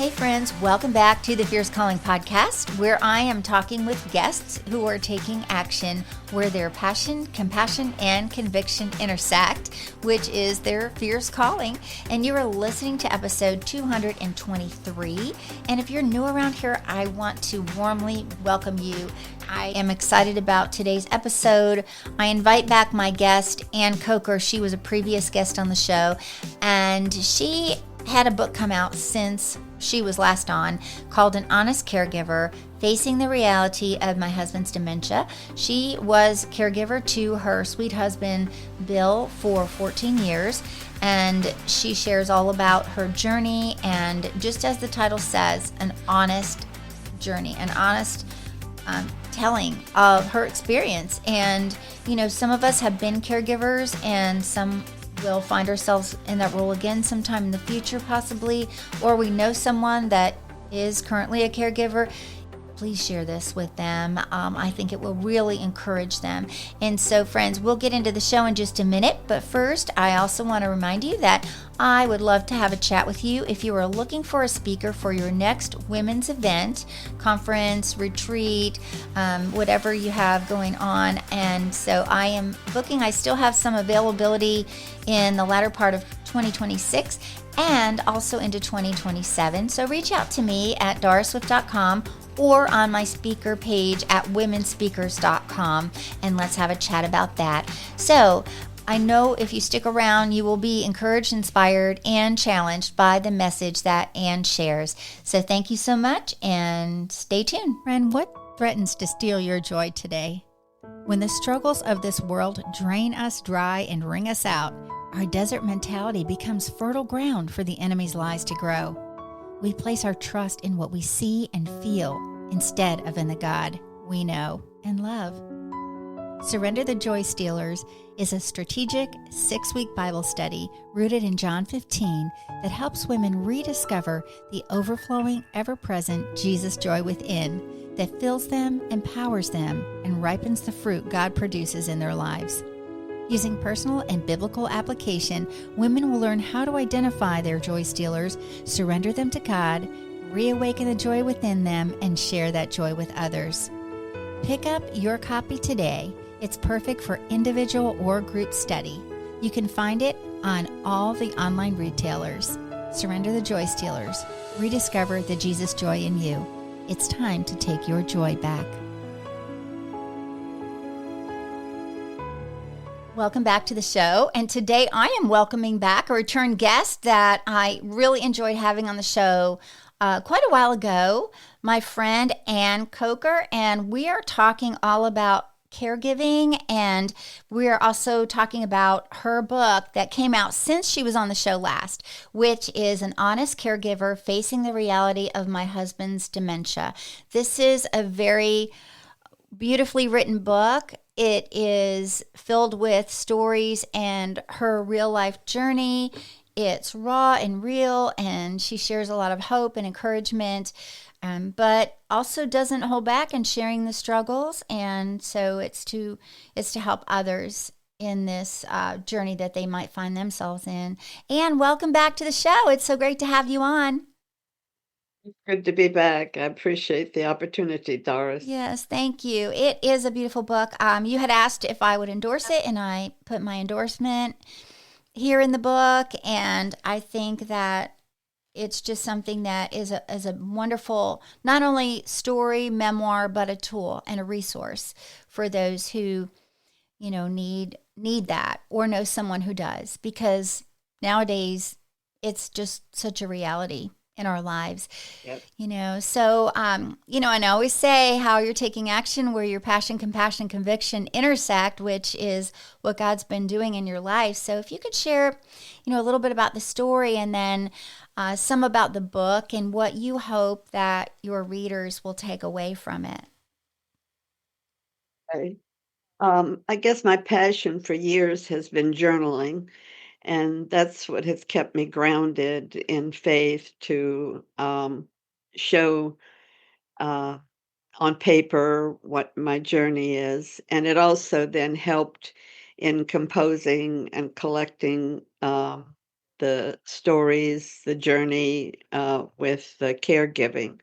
Hey friends, welcome back to the Fierce Calling podcast, where I am talking with guests who are taking action where their passion, compassion, and conviction intersect, which is their fierce calling. And you are listening to episode 223. And if you're new around here, I want to warmly welcome you. I am excited about today's episode. I invite back my guest, Ann Coker. She was a previous guest on the show, and she had a book come out since she was last on called An Honest Caregiver, Facing the Reality of My Husband's Dementia. She was caregiver to her sweet husband, Bill, for 14 years, and she shares all about her journey and, just as the title says, an honest journey, an honest telling of her experience. And, you know, some of us have been caregivers and some will find ourselves in that role again sometime in the future, possibly, or we know someone that is currently a caregiver. Please share this with them. I think it will really encourage them. And so, friends, we'll get into the show in just a minute. But first, I also want to remind you that I would love to have a chat with you if you are looking for a speaker for your next women's event, conference, retreat, whatever you have going on. And so I am booking. I still have some availability in the latter part of 2026 and also into 2027. So reach out to me at darswift.com or on my speaker page at womenspeakers.com, and let's have a chat about that. So I know if you stick around, you will be encouraged, inspired, and challenged by the message that Ann shares. So thank you so much, and stay tuned. Friend, what threatens to steal your joy today? When the struggles of this world drain us dry and wring us out, our desert mentality becomes fertile ground for the enemy's lies to grow. We place our trust in what we see and feel instead of in the God we know and love. Surrender the Joy Stealers is a strategic 6-week Bible study rooted in John 15 that helps women rediscover the overflowing, ever-present Jesus joy within that fills them, empowers them, and ripens the fruit God produces in their lives. Using personal and biblical application, women will learn how to identify their joy stealers, surrender them to God, reawaken the joy within them, and share that joy with others. Pick up your copy today. It's perfect for individual or group study. You can find it on all the online retailers. Surrender the Joy Stealers. Rediscover the Jesus joy in you. It's time to take your joy back. Welcome back to the show. And today I am welcoming back a return guest that I really enjoyed having on the show quite a while ago, my friend Ann Coker. And we are talking all about caregiving, and we are also talking about her book that came out since she was on the show last, which is An Honest Caregiver, Facing the Reality of My Husband's Dementia. This is a very beautifully written book. It is filled with stories and her real life journey. It's raw and real, and she shares a lot of hope and encouragement, but also doesn't hold back in sharing the struggles. And so it's to help others in this journey that they might find themselves in. And welcome back to the show. It's so great to have you on. Good to be back. I appreciate the opportunity, Doris. Yes, thank you. It is a beautiful book. You had asked if I would endorse it, and I put my endorsement here in the book. And I think that it's just something that is a wonderful, not only story, memoir, but a tool and a resource for those who, you know, need that or know someone who does, because nowadays it's just such a reality in our lives. Yep. You know, so, and I always say how you're taking action where your passion, compassion, conviction intersect, which is what God's been doing in your life. So if you could share, a little bit about the story, and then some about the book and what you hope that your readers will take away from it. Okay. I guess my passion for years has been journaling, and that's what has kept me grounded in faith to show uh, on paper what my journey is. And it also then helped in composing and collecting the stories, the journey with the caregiving.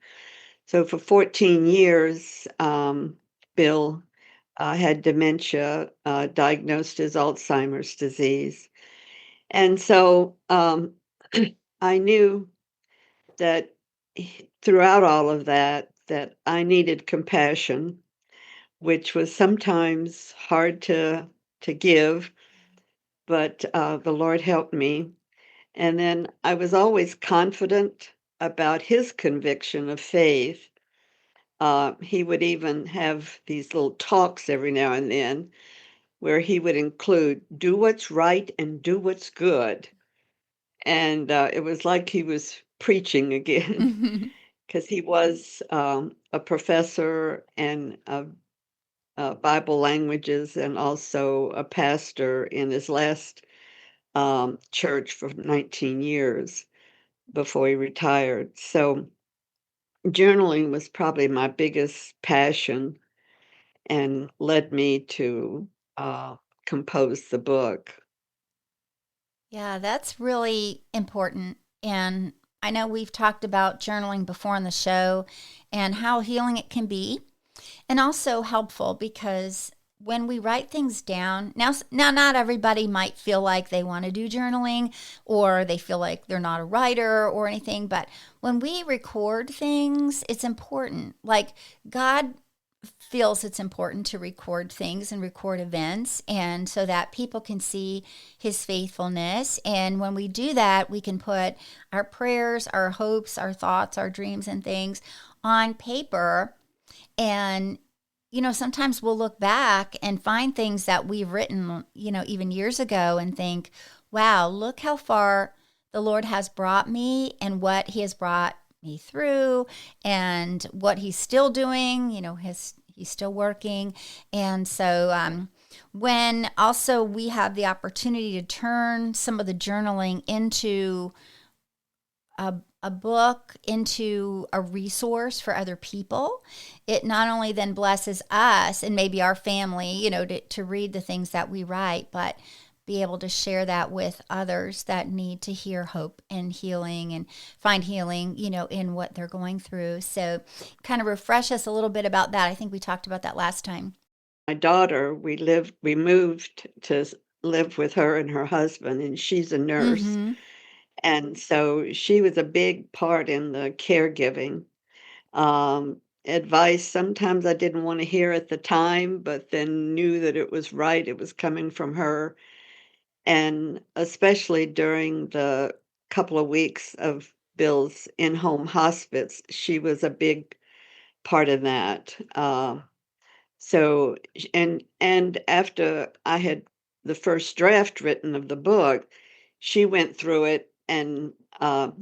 So for 14 years, Bill had dementia, diagnosed as Alzheimer's disease. And so I knew that throughout all of that, that I needed compassion, which was sometimes hard to give, but the Lord helped me. And then I was always confident about his conviction of faith. He would even have these little talks every now and then where he would include, do what's right and do what's good. And it was like he was preaching again because he was a professor and Bible languages and also a pastor in his last church for 19 years before he retired. So journaling was probably my biggest passion and led me to compose the book. Yeah, that's really important. And I know we've talked about journaling before on the show and how healing it can be, and also helpful because when we write things down, now not everybody might feel like they want to do journaling or they feel like they're not a writer or anything, but when we record things, it's important. Like God feels it's important to record things and record events and so that people can see his faithfulness, and when we do that we can put our prayers, our hopes, our thoughts, our dreams and things on paper. And sometimes we'll look back and find things that we've written even years ago and think, wow, look how far the Lord has brought me and what he has brought me through and what he's still doing. He's still working. And so when also we have the opportunity to turn some of the journaling into a book, into a resource for other people, it not only then blesses us and maybe our family, to read the things that we write, but be able to share that with others that need to hear hope and healing and find healing, in what they're going through. So kind of refresh us a little bit about that. I think we talked about that last time. My daughter, we moved to live with her and her husband, and she's a nurse. Mm-hmm. And so she was a big part in the caregiving. Advice sometimes I didn't want to hear at the time, but then knew that it was right. It was coming from her. And especially during the couple of weeks of Bill's in-home hospice, she was a big part of that. And after I had the first draft written of the book, she went through it and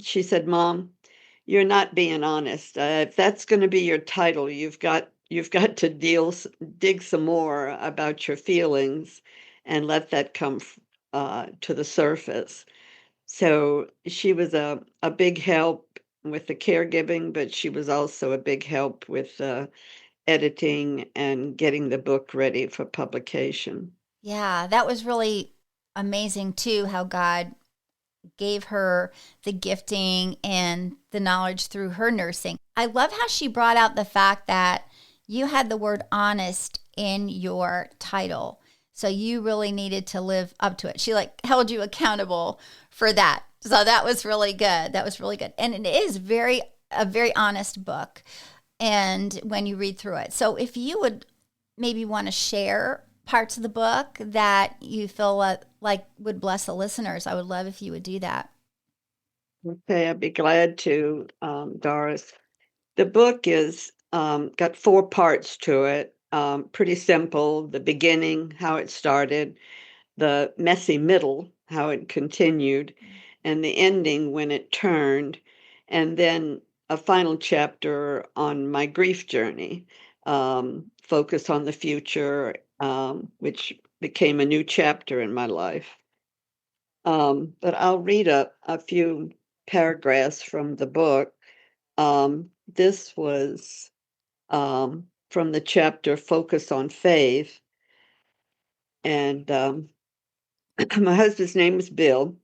she said, "Mom, you're not being honest. If that's going to be your title, you've got to dig some more about your feelings and let that come to the surface." So she was a big help with the caregiving, but she was also a big help with editing and getting the book ready for publication. Yeah, that was really amazing too, how God gave her the gifting and the knowledge through her nursing. I love how she brought out the fact that you had the word honest in your title. So you really needed to live up to it. She held you accountable for that. So that was really good. That was really good. And it is a very honest book. And when you read through it. So if you would maybe want to share parts of the book that you feel like would bless the listeners, I would love if you would do that. Okay, I'd be glad to, Doris. The book is got 4 parts to it. Pretty simple. The beginning, how it started, the messy middle, how it continued, and the ending when it turned, and then a final chapter on my grief journey, focus on the future, which became a new chapter in my life. But I'll read a few paragraphs from the book. This was from the chapter Focus on Faith. And my husband's name is Bill.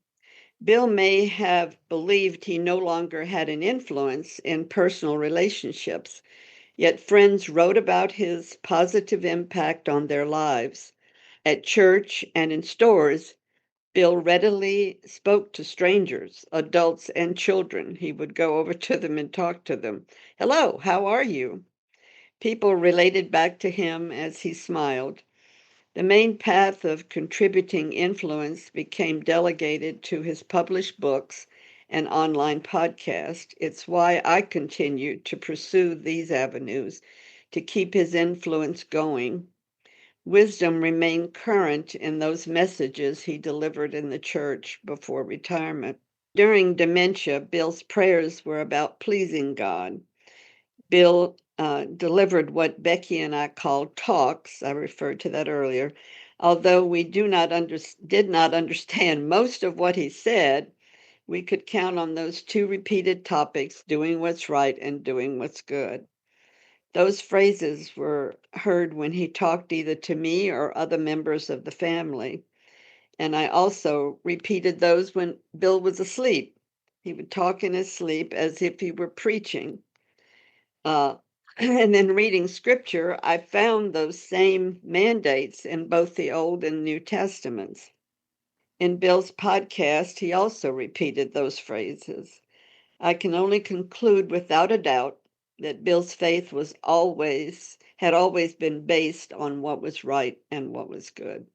Bill may have believed he no longer had an influence in personal relationships, yet friends wrote about his positive impact on their lives. At church and in stores, Bill readily spoke to strangers, adults and children. He would go over to them and talk to them. Hello, how are you? People related back to him as he smiled. The main path of contributing influence became delegated to his published books and online podcast. It's why I continue to pursue these avenues to keep his influence going. Wisdom remained current in those messages he delivered in the church before retirement. During dementia, Bill's prayers were about pleasing God. Bill delivered what Becky and I called talks. I referred to that earlier. Although we did not understand most of what he said, we could count on those two repeated topics, doing what's right and doing what's good. Those phrases were heard when he talked either to me or other members of the family. And I also repeated those when Bill was asleep. He would talk in his sleep as if he were preaching. Uh, and then reading scripture, I found those same mandates in both the Old and New Testaments. In Bill's podcast, he also repeated those phrases. I can only conclude without a doubt that Bill's faith had always been based on what was right and what was good.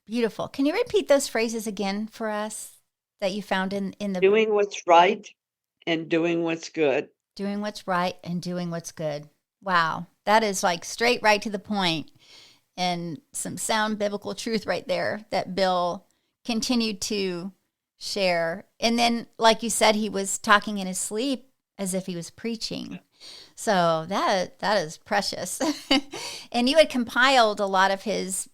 Beautiful. Can you repeat those phrases again for us that you found in the Doing what's right and doing what's good. doing what's right and doing what's good? Wow. That is like straight right to the point and some sound biblical truth right there that Bill continued to share. And then, like you said, he was talking in his sleep as if he was preaching. So that is precious. And you had compiled a lot of his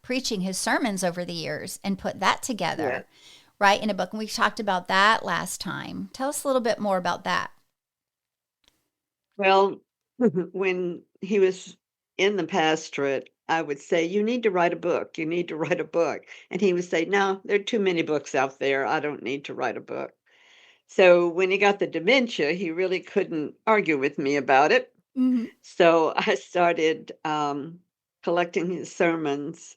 preaching, his sermons over the years and put that together, right, in a book. And we talked about that last time. Tell us a little bit more about that. Well, when he was in the pastorate, I would say, you need to write a book. You need to write a book. And he would say, no, there are too many books out there. I don't need to write a book. So when he got the dementia, he really couldn't argue with me about it. Mm-hmm. So I started collecting his sermons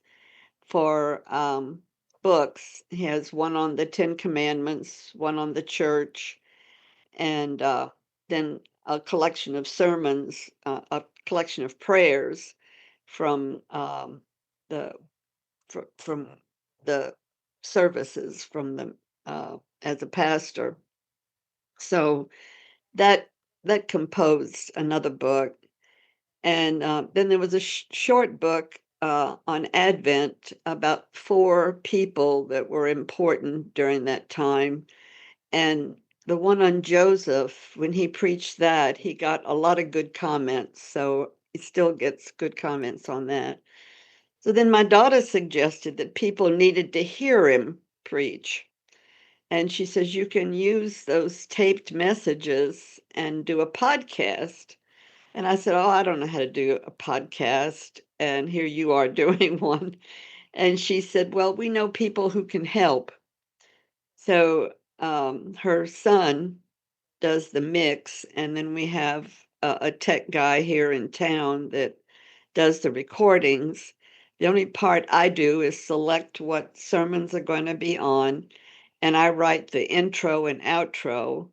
for books. He has one on the Ten Commandments, one on the church, and then a collection of sermons, a collection of prayers from the from the services from the as a pastor. So that composed another book, and then there was a short book on Advent about 4 people that were important during that time. And the one on Joseph, when he preached that, he got a lot of good comments. So he still gets good comments on that. So then my daughter suggested that people needed to hear him preach. And she says, you can use those taped messages and do a podcast. And I said, oh, I don't know how to do a podcast. And here you are doing one. And she said, well, we know people who can help. So her son does the mix, and then we have a tech guy here in town that does the recordings. The only part I do is select what sermons are going to be on, and I write the intro and outro.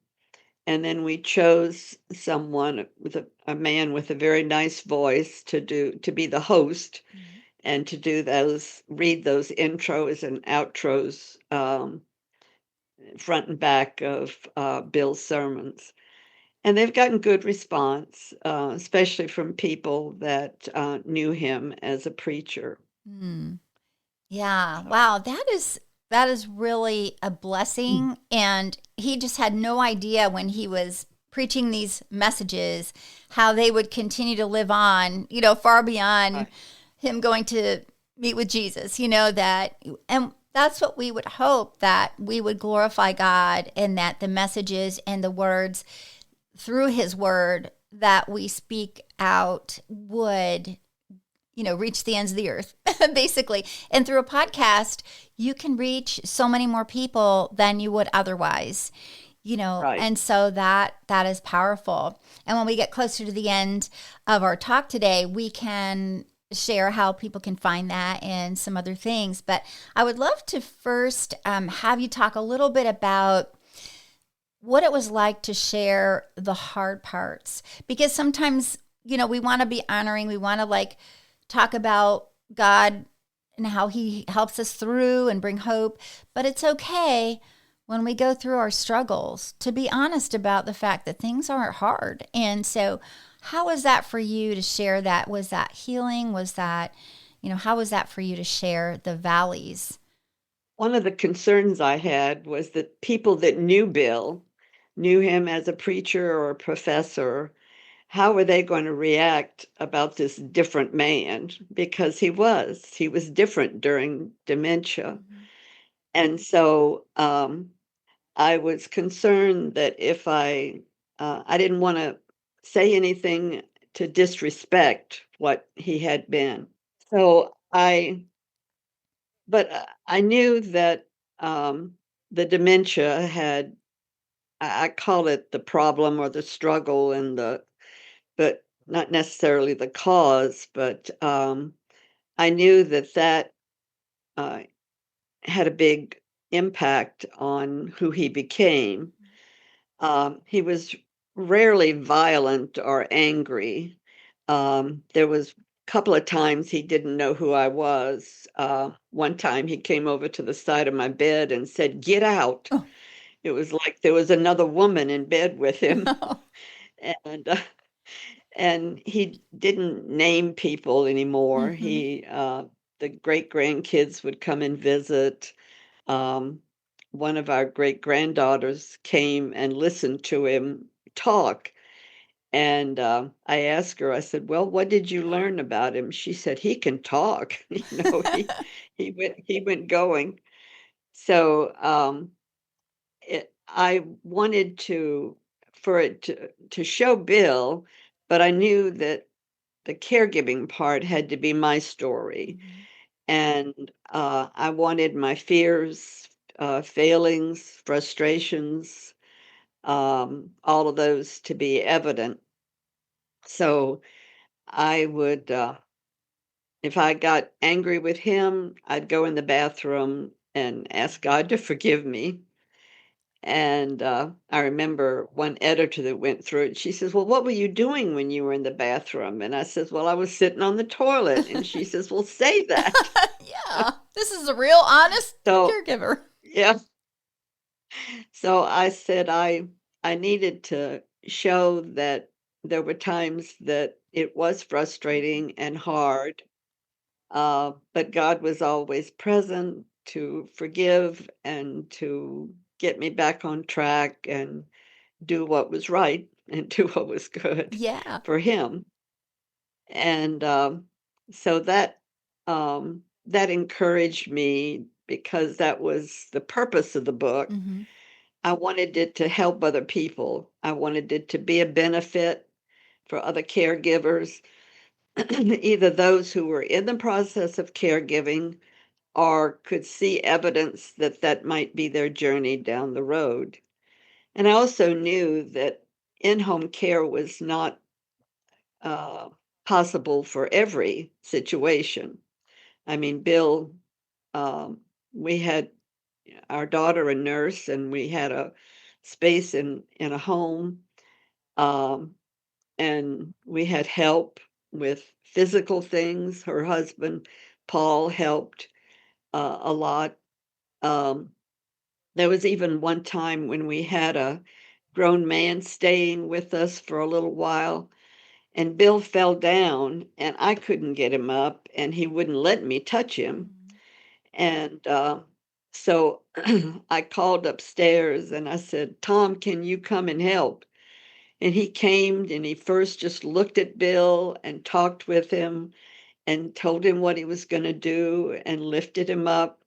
And then we chose someone with a man with a very nice voice to be the host, and to read those intros and outros front and back of Bill's sermons. And they've gotten good response, especially from people that knew him as a preacher. Mm. Yeah. Wow. That is really a blessing. And he just had no idea when he was preaching these messages how they would continue to live on, far beyond him going to meet with Jesus, and that's what we would hope, that we would glorify God and that the messages and the words through his word that we speak out would reach the ends of the earth, basically. And through a podcast, you can reach so many more people than you would otherwise. Right. And so that is powerful. And when we get closer to the end of our talk today, we can share how people can find that and some other things. But I would love to first have you talk a little bit about what it was like to share the hard parts, because sometimes we want to be honoring, we want to like talk about God and how he helps us through and bring hope, but it's okay when we go through our struggles to be honest about the fact that things aren't hard. And so how was that for you to share that? Was that healing? Was that, how was that for you to share the valleys? One of the concerns I had was that people that knew Bill, knew him as a preacher or a professor, how were they going to react about this different man? Because he was different during dementia. Mhm. And so I was concerned that if I didn't want to say anything to disrespect what he had been. So I knew that the dementia had, I call it the problem or the struggle and but not necessarily the cause, but I knew that uh, had a big impact on who he became. He was rarely violent or angry. There was a couple of times he didn't know who I was. One time he came over to the side of my bed and said, "Get out." Oh. It was like there was another woman in bed with him, and he didn't name people anymore. Hmm. The great grandkids would come and visit. Um, One of our great granddaughters came and listened to him talk. And I asked her, I said, "Well, what did you learn about him?" She said, "He can talk." He went going. So I wanted for it to show Bill, but I knew that the caregiving part had to be my story. Hmm. And I wanted my fears, failings, frustrations, all of those to be evident. So I would, if I got angry with him, I'd go in the bathroom and ask God to forgive me. And I remember one editor that went through it. She says, "Well, what were you doing when you were in the bathroom?" And I says, "Well, I was sitting on the toilet." And she says, "Well, say that." Yeah, this is a real honest So, caregiver. yeah. So I said I needed to show that there were times that it was Mhm. frustrating and hard, but God was always present to forgive and to get me back on track and do what was right and do what was good Yeah. for him. And so that encouraged me because that was the purpose of the book. Hmm. I wanted it to help other people. I wanted it to be a benefit for other caregivers, either those who were in the process of caregiving or could see evidence that that might be their journey down the road. And I also knew that in home care was not uh, possible for every situation. I mean, Bill, um, we had our daughter a nurse, and we had a space in a home. Um, and we had help with physical things. Her husband, Paul, helped a lot. Um, there was even one time when we had a grown man staying with us for a little while, and Bill fell down, and I couldn't get him up, and he wouldn't let me touch him. Mhm. And so I called upstairs and I said, "Tom, can you come and help?" And he came and he first just looked at Bill and talked with him and told him what he was going to do and lifted him up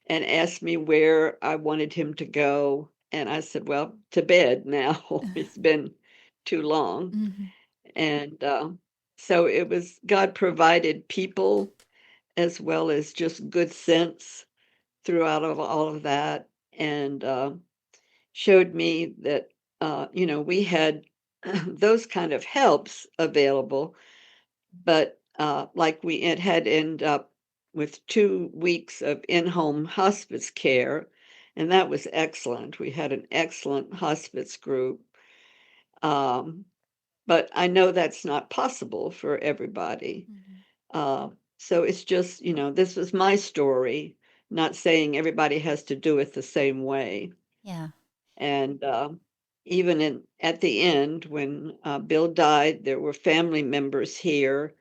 and asked me where I wanted him to go. And I said, "Well, to bed now. It's been too long." Mhm. And So it was God provided people as well as just good sense throughout of all of that, and, showed me that, we had those kind of helps available, but, like, we had end up with 2 weeks of in-home hospice care, and that was excellent. We had an excellent hospice group, um, but I know that's not possible for everybody. Mm-hmm. So it's just, this was my story, not saying everybody has to do it the same way. Yeah. And even at the end, when Bill died, there were family members here.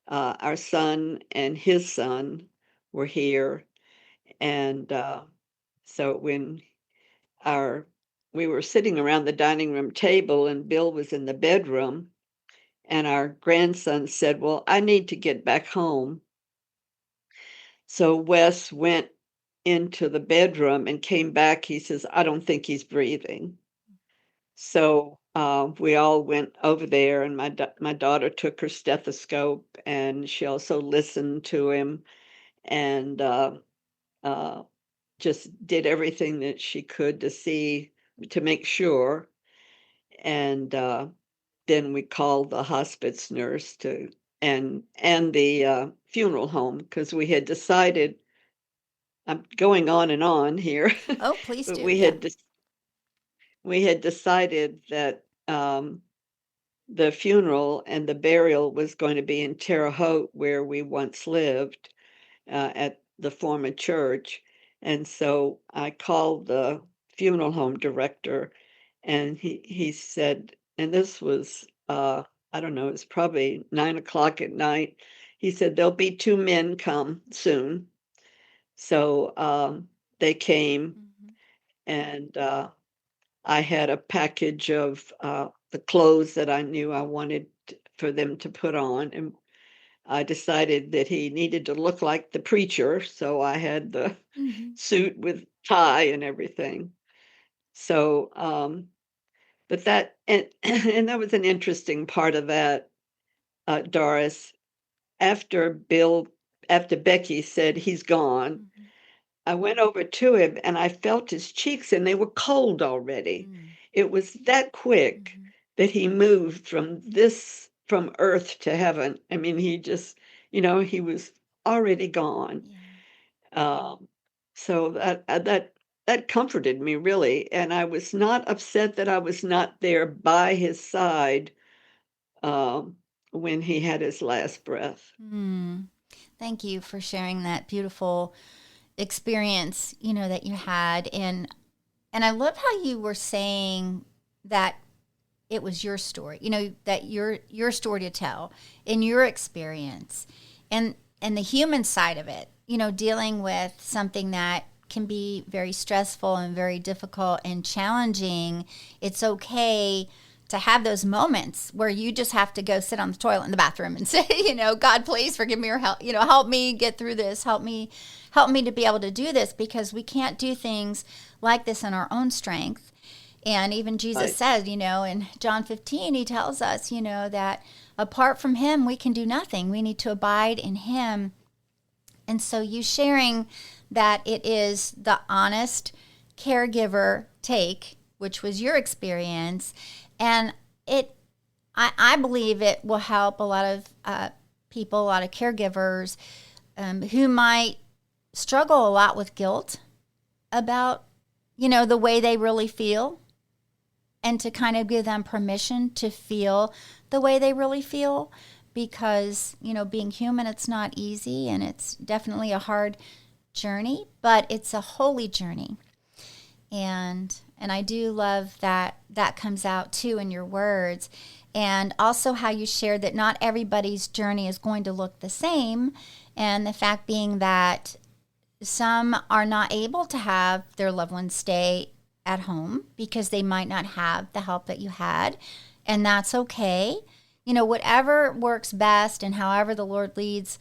Our son and his son were here, and so when our we were sitting around the dining room table, and Bill was in the bedroom, and our grandson said, "Well, I need to get back home." So Wes went into the bedroom and came back. He says, "I don't think he's breathing." So, we all went over there, and my daughter took her stethoscope, and she also listened to him and, uh, just did everything that she could to make sure, and, then we called the hospice nurse to and the, funeral home because we had decided I'm going on and on here, Oh, please but do. Yeah. we had decided that, the funeral and the burial was going to be in Terre Haute, where we once lived, at the former church, and so I called the funeral home director, and he said and this was, I don't know, it's probably 9 o'clock at night. He said, "There'll be 2 men come soon." So, they came, Mm-hmm. and, I had a package of, the clothes that I knew I wanted for them to put on, and I decided that he needed to look like the preacher, so I had the Mm-hmm. suit with tie and everything. So, but that and and that was an interesting part of that, Doris. After Bill after Becky said, "He's gone," Mm-hmm. I went over to him and I felt his cheeks and they were cold already. Mm-hmm. It was that quick Mm-hmm. that he moved from earth to heaven. I mean, he just, he was already gone. Yeah. Um, so that comforted me really, and I was not upset that I was not there by his side um, when he had his last breath. Mm. Thank you for sharing that beautiful experience, that you had. And I love how you were saying that it was your story, that your story to tell in your experience and the human side of it, dealing with something that can be very stressful and very difficult and challenging. It's okay to have those moments where you just have to go sit on the toilet in the bathroom and say, God, please forgive me or help me get through this. Help me to be able to do this, because we can't do things like this in our own strength. And even Jesus Right. said, in John 15, he tells us, that apart from him, we can do nothing. We need to abide in him. And so you sharing that it is the honest caregiver take, which was your experience, and I believe it will help a lot of people, a lot of caregivers who might struggle a lot with guilt about, the way they really feel, and to kind of give them permission to feel the way they really feel, because being human, it's not easy, and it's definitely a hard journey, but it's a holy journey. And I do love that comes out too in your words, and also how you shared that not everybody's journey is going to look the same, and the fact being that some are not able to have their loved ones stay at home because they might not have the help that you had, and that's okay. Whatever works best and however the Lord leads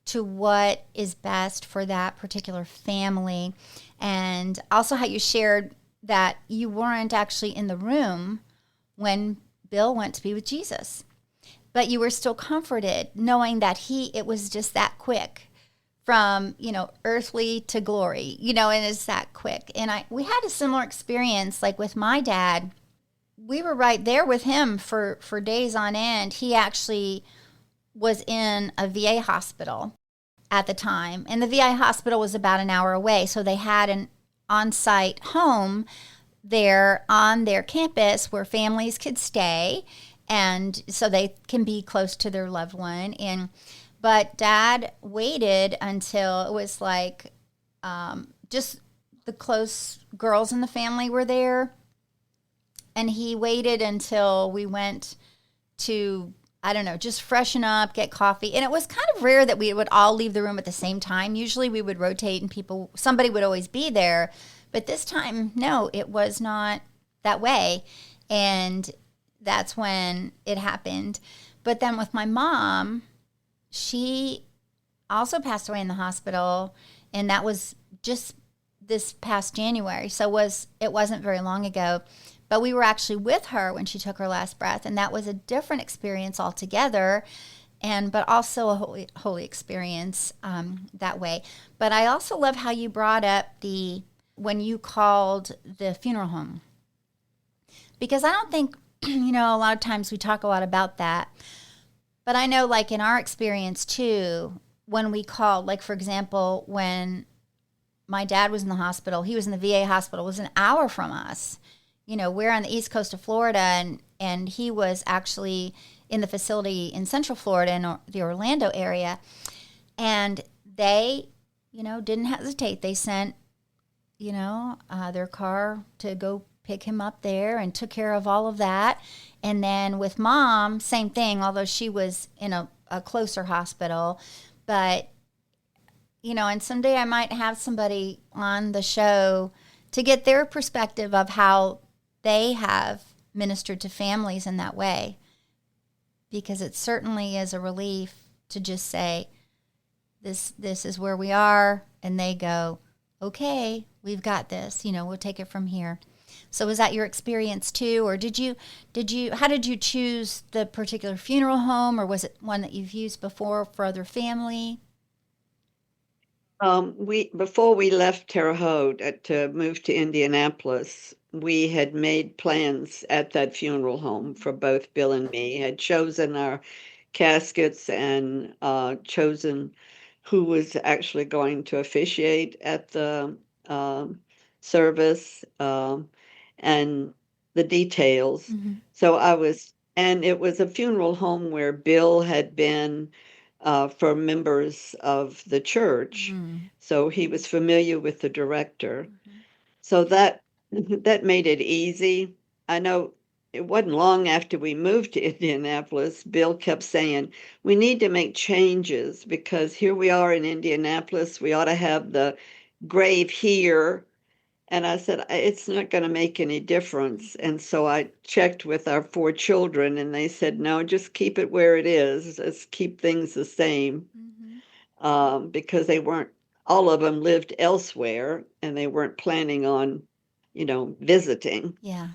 to what is best for that particular family. And also how you shared that you weren't actually in the room when Bill went to be with Jesus. but you were still comforted knowing that it was just that quick from, earthly to glory, and it's that quick. And we had a similar experience, like with my dad. We were right there with him for days on end. He actually was in a VA hospital at the time, and the VA hospital was about an hour away. So they had an on-site home there on their campus where families could stay, and so they can be close to their loved one. But Dad waited until it was like just the close girls in the family were there, and he waited until we went to, I don't know, just freshen up, get coffee. And it was kind of rare that we would all leave the room at the same time. Usually we would rotate and somebody would always be there. But this time, no, it was not that way. And that's when it happened. But then with my mom, she also passed away in the hospital. And that was just this past January. So it wasn't very long ago. But we were actually with her when she took her last breath, and that was a different experience altogether, but also a holy experience that way. But I also love how you brought up when you called the funeral home, because I don't think, a lot of times we talk a lot about that, but I know, like in our experience too, when we called, like for example, when my dad was in the hospital, he was in the VA hospital, it was an hour from us. We're on the east coast of Florida, and he was actually in the facility in Central Florida in the Orlando area. And they, didn't hesitate. They sent, their car to go pick him up there and took care of all of that. And then with Mom, same thing, although she was in a closer hospital. But, and someday I might have somebody on the show to get their perspective of how they have ministered to families in that way, because it certainly is a relief to just say, this is where we are, and they go, okay, we've got this, we'll take it from here. So was that your experience too, or how did you choose the particular funeral home, or was it one that you've used before for other family? Before we left Terre Haute to move to Indianapolis, we had made plans at that funeral home for both Bill and me, had chosen our caskets and chosen who was actually going to officiate at the service, and the details. Mm-hmm. And it was a funeral home where Bill had been for members of the church. Mm-hmm. So he was familiar with the director. Mm-hmm. So that made it easy. I know it wasn't long after we moved to Indianapolis, Bill kept saying, we need to make changes because here we are in Indianapolis. We ought to have the grave here. And I said, it's not going to make any difference. And so I checked with our 4 children, and they said, no, just keep it where it is. Just keep things the same. Because all of them lived elsewhere, and they weren't planning on, visiting Yeah.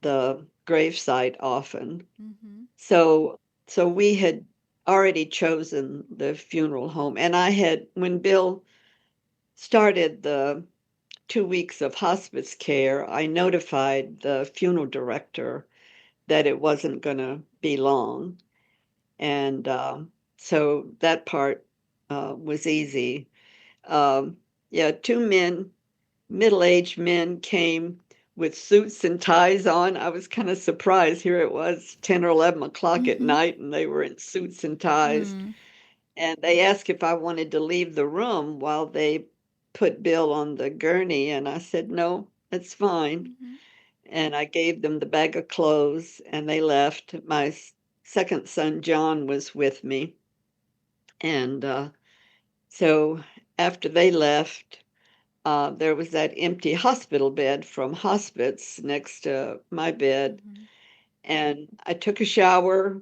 the gravesite often. Mm-hmm. So we had already chosen the funeral home. And when Bill started the 2 weeks of hospice care, I notified the funeral director that it wasn't going to be long. And so that part was easy. Yeah, 2 middle-aged men came with suits and ties on. I was kind of surprised. Here it was 10 or 11 o'clock at Mm-hmm. night, and they were in suits and ties. Mm. And they asked if I wanted to leave the room while they put Bill on the gurney, and I said, no, it's fine. Mm-hmm. And I gave them the bag of clothes, and they left. My second son, John, was with me. And so after they left, there was that empty hospital bed from hospice next to my bed. Mm-hmm. And I took a shower,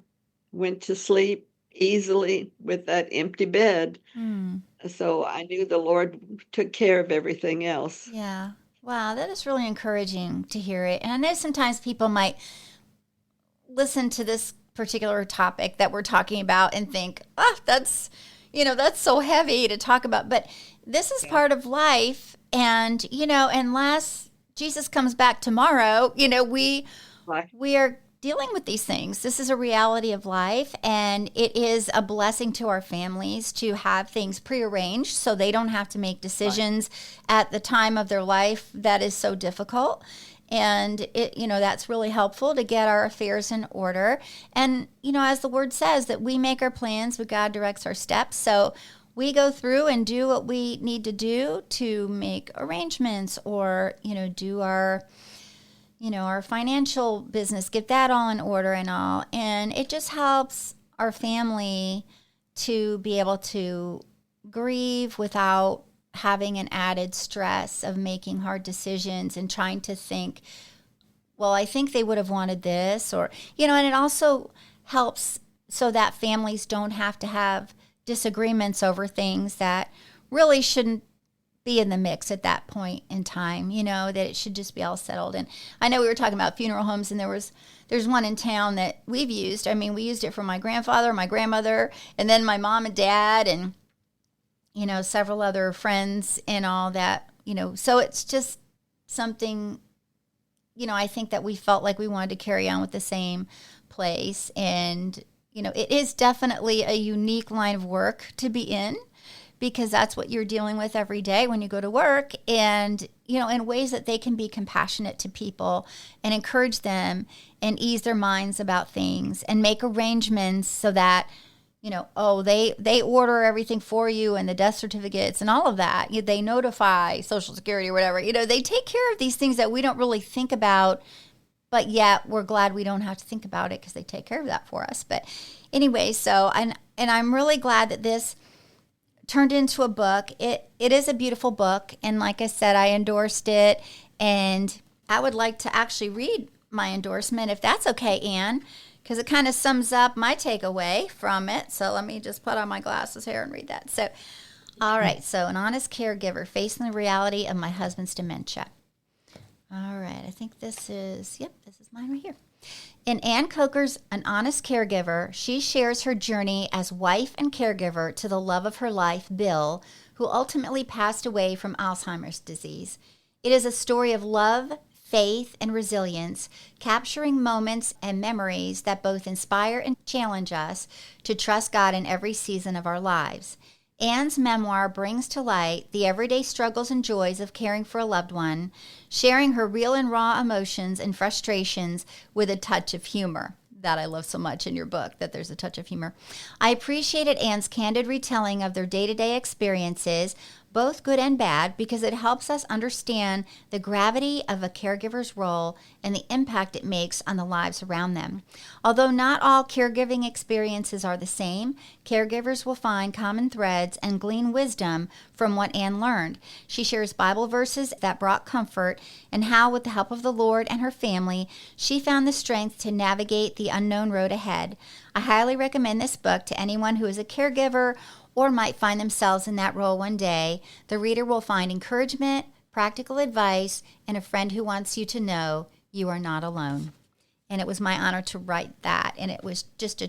went to sleep easily with that empty bed. Mm. So I knew the Lord took care of everything else. Yeah. Wow, that is really encouraging to hear it. And I know sometimes people might listen to this particular topic that we're talking about and think, oh, that's so heavy to talk about. But this is Yeah. part of life. And, unless Jesus comes back tomorrow, Right. we are dealing with these things. This is a reality of life, and it is a blessing to our families to have things prearranged so they don't have to make Right. decisions at the time of their life that is so difficult. And that's really helpful to get our affairs in order. And as the word says, that we make our plans, but God directs our steps. So we go through and do what we need to do to make arrangements, or do our financial business, get that all in order and all. And it just helps our family to be able to grieve without having an added stress of making hard decisions and trying to think, well, I think they would have wanted this, and it also helps so that families don't have to have disagreements over things that really shouldn't be in the mix at that point in time, that it should just be all settled. And I know we were talking about funeral homes, and there's one in town that we've used. I mean, we used it for my grandfather, my grandmother, and then my mom and dad, and several other friends and all that, so it's just something, I think that we felt like we wanted to carry on with the same place. And it is definitely a unique line of work to be in, because that's what you're dealing with every day when you go to work. And in ways that they can be compassionate to people and encourage them and ease their minds about things and make arrangements so that they order everything for you, and the death certificates and all of that. They notify Social Security or whatever. They take care of these things that we don't really think about, but yet we're glad we don't have to think about it because they take care of that for us. But anyway, so and I'm really glad that this turned into a book. It is a beautiful book, and like I said, I endorsed it, and I would like to actually read my endorsement, if that's okay, Anne, because it kind of sums up my takeaway from it. So let me just put on my glasses here and read that. So, all right. So, an honest caregiver facing the reality of my husband's dementia. All right. I think this is mine right here. In Ann Coker's An Honest Caregiver, she shares her journey as wife and caregiver to the love of her life, Bill, who ultimately passed away from Alzheimer's disease. It is a story of love, faith, and resilience, capturing moments and memories that both inspire and challenge us to trust God in every season of our lives. Anne's memoir brings to light the everyday struggles and joys of caring for a loved one, sharing her real and raw emotions and frustrations with a touch of humor. That I love so much in your book, that there's a touch of humor. I appreciated Anne's candid retelling of their day-to-day experiences, both good and bad, because it helps us understand the gravity of a caregiver's role and the impact it makes on the lives around them. Although not all caregiving experiences are the same, caregivers will find common threads and glean wisdom from what Anne learned. She shares Bible verses that brought comfort, and how, with the help of the Lord and her family, she found the strength to navigate the unknown road ahead. I highly recommend this book to anyone who is a caregiver or might find themselves in that role one day. The reader will find encouragement, practical advice, and a friend who wants you to know you are not alone. And it was my honor to write that. And it was just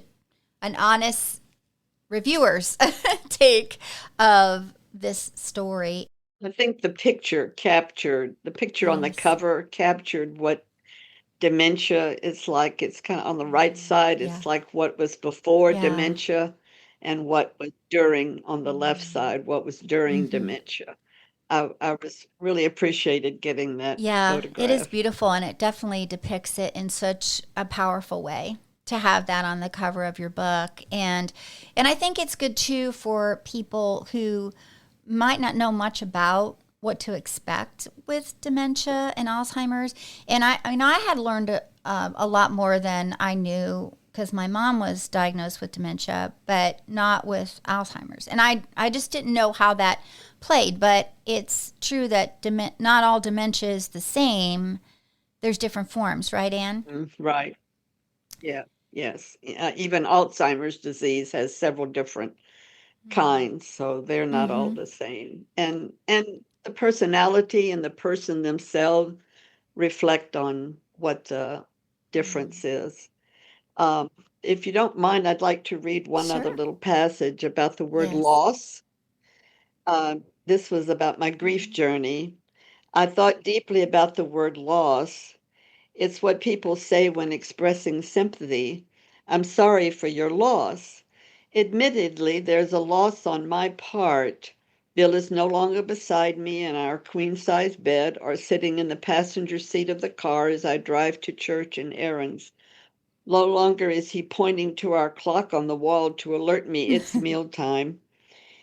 an honest reviewer's take of this story. I think the picture on the Yes. cover captured what dementia is like. It's kinda on the right side, Yeah. it's like what was before Yeah. dementia and what was during on the left side, what was during Mm-hmm. dementia. I was really appreciated getting that Yeah, it is photograph. beautiful, and it definitely depicts it in such a powerful way to have that on the cover of your book. And I think it's good too for people who might not know much about what to expect with dementia and Alzheimer's. And I mean, I had learned a lot more than I knew, because my mom was diagnosed with dementia, but not with Alzheimer's. And I just didn't know how that played. But it's true that not all dementia is the same. There's different forms, right, Anne? Right. Yeah. Yes. Even Alzheimer's disease has several different kinds, so they're not all Mm-hmm. the same. And the personality and the person themselves reflect on what the difference is. Um, If you don't mind, I'd like to read one other Sure. little passage about the word Yes. loss. This was about my grief journey. I thought deeply about the word loss. It's what people say when expressing sympathy. I'm sorry for your loss. Admittedly, there's a loss on my part. Bill is no longer beside me in our queen size bed or sitting in the passenger seat of the car as I drive to church and errands. No longer is he pointing to our clock on the wall to alert me it's mealtime.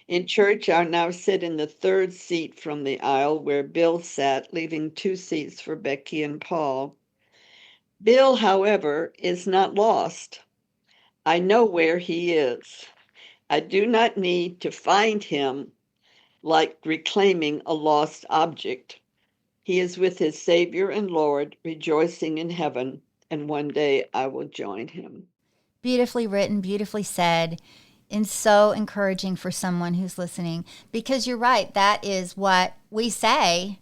In church, I now sit in the third seat from the aisle where Bill sat, leaving two seats for Becky and Paul. Bill, however, is not lost. I know where he is. I do not need to find him like reclaiming a lost object. He is with his Savior and Lord, rejoicing in heaven, and one day I will join him. Beautifully written, beautifully said, and so encouraging for someone who's listening, because you're right. That is what we say,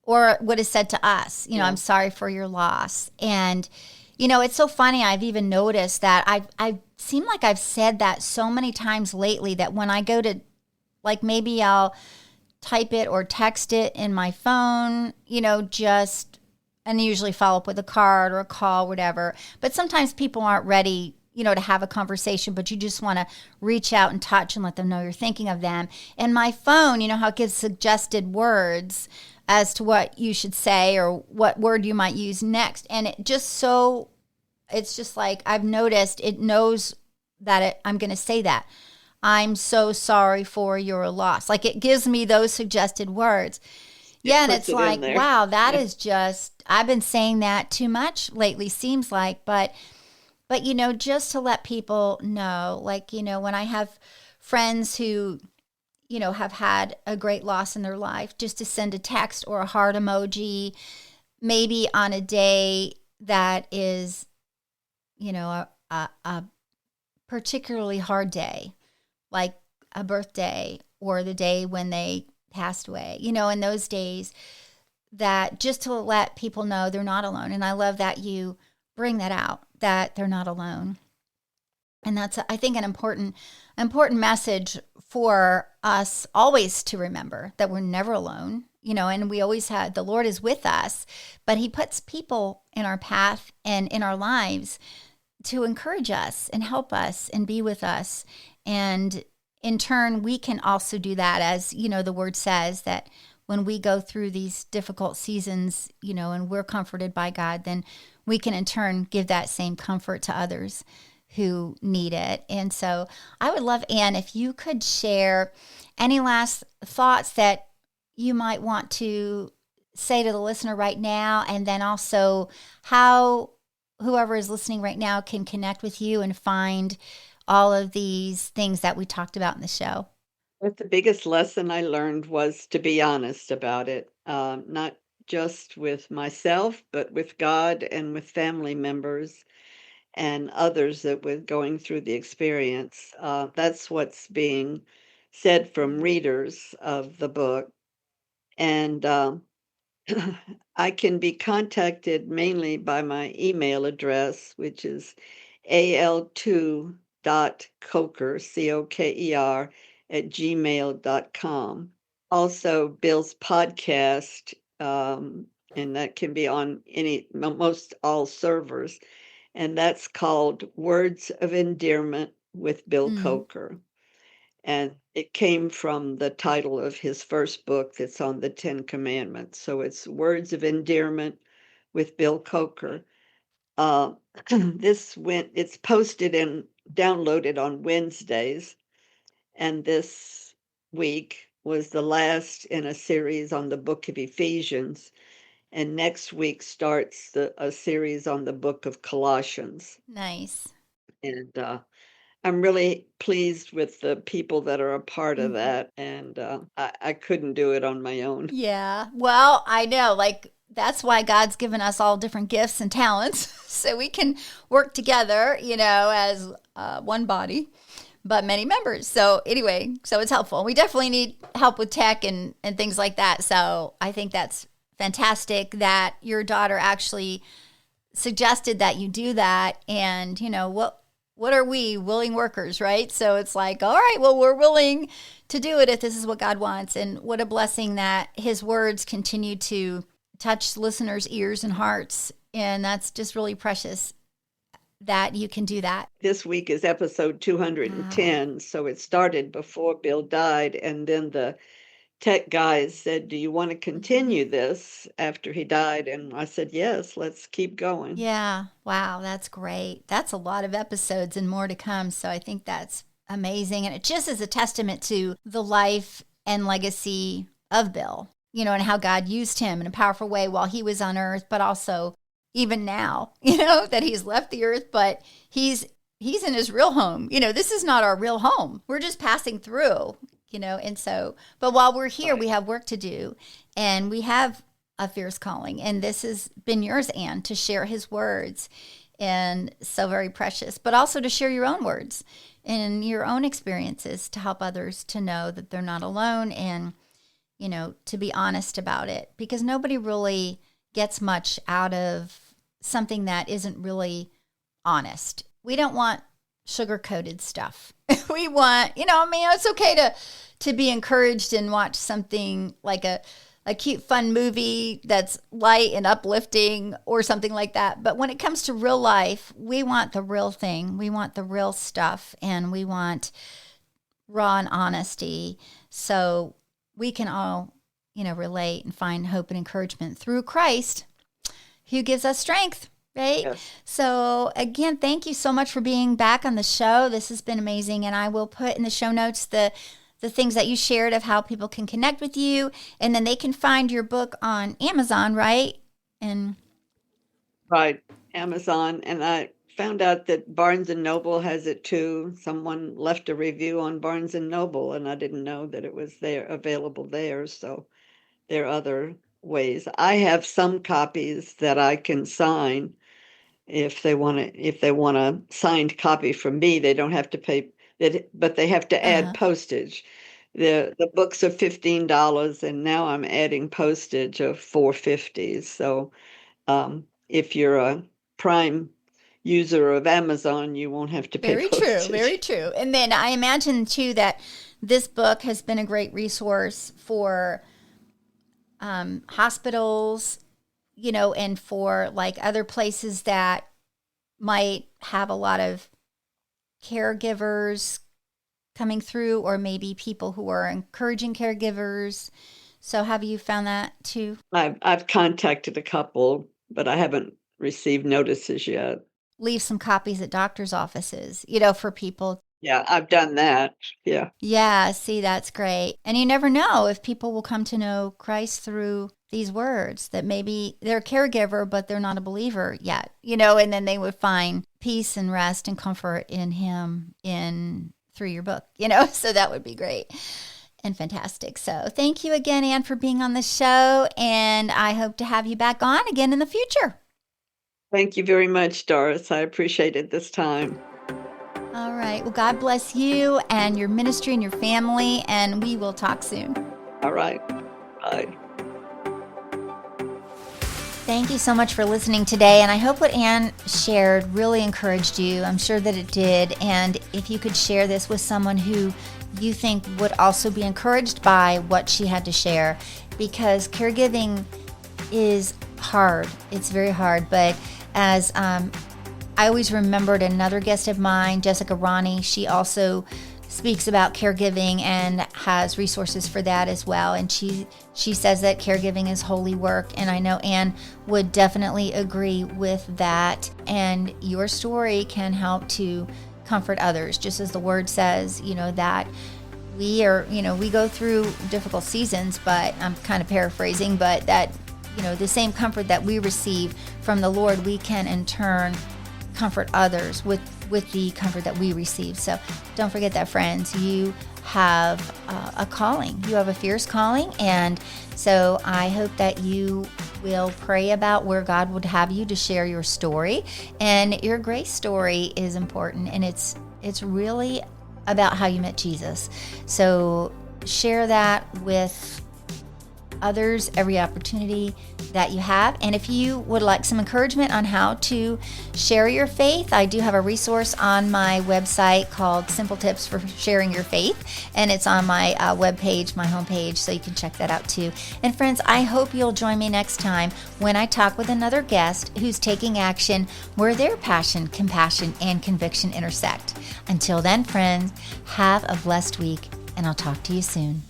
or what is said to us. I'm Yeah. sorry for your loss. And, it's so funny. I've even noticed that I seem like I've said that so many times lately that when I go to, like, maybe I'll type it or text it in my phone, and usually follow up with a card or a call, whatever. But sometimes people aren't ready, to have a conversation, but you just want to reach out and touch and let them know you're thinking of them. And my phone, how it gives suggested words as to what you should say or what word you might use next. And it's just like I've noticed it knows that I'm going to say that. I'm so sorry for your loss. Like, it gives me those suggested words. It Yeah, and puts it's it in like, there. wow, that Yeah. is just, I've been saying that too much lately, seems like, but just to let people know, like, when I have friends who, have had a great loss in their life, just to send a text or a heart emoji, maybe on a day that is, a particularly hard day, like a birthday or the day when they passed away, in those days, that just to let people know they're not alone. And I love that you bring that out, that they're not alone. And that's, I think, an important message for us always to remember, that we're never alone, and we always have, the Lord is with us, but he puts people in our path and in our lives to encourage us and help us and be with us. And in turn, we can also do that, as the word says, that when we go through these difficult seasons, and we're comforted by God, then we can in turn give that same comfort to others who need it. And so I would love, Anne, if you could share any last thoughts that you might want to say to the listener right now, and then also how whoever is listening right now can connect with you and find all of these things that we talked about in the show. But the biggest lesson I learned was to be honest about it, not just with myself, but with God and with family members and others that were going through the experience. That's what's being said from readers of the book. And I can be contacted mainly by my email address, which is al2.coker, C-O-K-E-R, at gmail.com. Also, Bill's podcast, and that can be on most all servers, and that's called Words of Endearment with Bill Mm, Coker. And it came from the title of his first book that's on the Ten Commandments. So it's Words of Endearment with Bill Coker. Uh, it's posted and downloaded on Wednesdays. And this week was the last in a series on the book of Ephesians. And next week starts a series on the book of Colossians. nice. And I'm really pleased with the people that are a part of Mhm. that, and I couldn't do it on my own. Yeah. Well, I know. Like, that's why God's given us all different gifts and talents so we can work together, as one body, but many members. So, anyway, so it's helpful. We definitely need help with tech and things like that. So, I think that's fantastic that your daughter actually suggested that you do that. And, what what are we, willing workers, right? So it's like, all right, well, we're willing to do it if this is what God wants. And what a blessing that his words continue to touch listeners' ears and hearts. And that's just really precious that you can do that. This week is episode Wow. 210. So it started before Bill died. And then the tech guys said, do you want to continue this after he died? And I said, yes, let's keep going. Yeah. Wow. That's great. That's a lot of episodes and more to come. So I think that's amazing. And it just is a testament to the life and legacy of Bill, and how God used him in a powerful way while he was on earth, but also even now, that he's left the earth, but he's in his real home. This is not our real home. We're just passing through, and so, but while we're here, we have work to do, and we have a fierce calling. And this has been yours, Anne, to share his words, and so very precious, but also to share your own words and your own experiences to help others to know that they're not alone, and, to be honest about it, because nobody really gets much out of something that isn't really honest. We don't want sugar-coated stuff. We want, it's okay to be encouraged and watch something like a cute, fun movie that's light and uplifting or something like that. But when it comes to real life, we want the real thing. We want the real stuff, and we want raw and honesty. So we can all, relate and find hope and encouragement through Christ, who gives us strength, right? Yes. So again, thank you so much for being back on the show. This has been amazing. And I will put in the show notes the things that you shared of how people can connect with you. And then they can find your book on Amazon, right? Right, Amazon. And I found out that Barnes and Noble has it too. Someone left a review on Barnes and Noble, and I didn't know that it was available there. So there are other ways. I have some copies that I can sign if they want a signed copy from me. They don't have to pay that, but they have to add postage. The books are $15, and now I'm adding postage of $4.50. So if you're a Prime user of Amazon, you won't have to pay Very postage. true, very true. And then I imagine too that this book has been a great resource for hospitals, and for like other places that might have a lot of caregivers coming through, or maybe people who are encouraging caregivers. So have you found that too? I've contacted a couple, but I haven't received notices yet. Leave some copies at doctors' offices, for people. Yeah, I've done that. Yeah. Yeah, see, that's great. And you never know if people will come to know Christ through these words, that maybe they're a caregiver, but they're not a believer yet, and then they would find peace and rest and comfort in him through your book, so that would be great and fantastic. So thank you again, Anne, for being on the show, and I hope to have you back on again in the future. Thank you very much, Doris. I appreciate it this time. All right. Well, God bless you and your ministry and your family, and we will talk soon. All right. Bye. Thank you so much for listening today, and I hope what Anne shared really encouraged you. I'm sure that it did, and if you could share this with someone who you think would also be encouraged by what she had to share, because caregiving is hard. It's very hard, but as I always remembered another guest of mine, Jessica Ronnie, she also speaks about caregiving and has resources for that as well. And she says that caregiving is holy work. And I know Anne would definitely agree with that. And your story can help to comfort others, just as the word says, that we go through difficult seasons, but I'm kind of paraphrasing, but that, the same comfort that we receive from the Lord, we can in turn comfort others with the comfort that we receive. So don't forget that, friends, you have a calling. You have a fierce calling. And so I hope that you will pray about where God would have you to share your story. And your grace story is important. And it's really about how you met Jesus. So share that with others every opportunity that you have. And if you would like some encouragement on how to share your faith, I do have a resource on my website called Simple Tips for Sharing Your Faith, and it's on my webpage, my homepage, so you can check that out too. And friends, I hope you'll join me next time when I talk with another guest who's taking action where their passion, compassion, and conviction intersect. Until then, friends, have a blessed week, and I'll talk to you soon.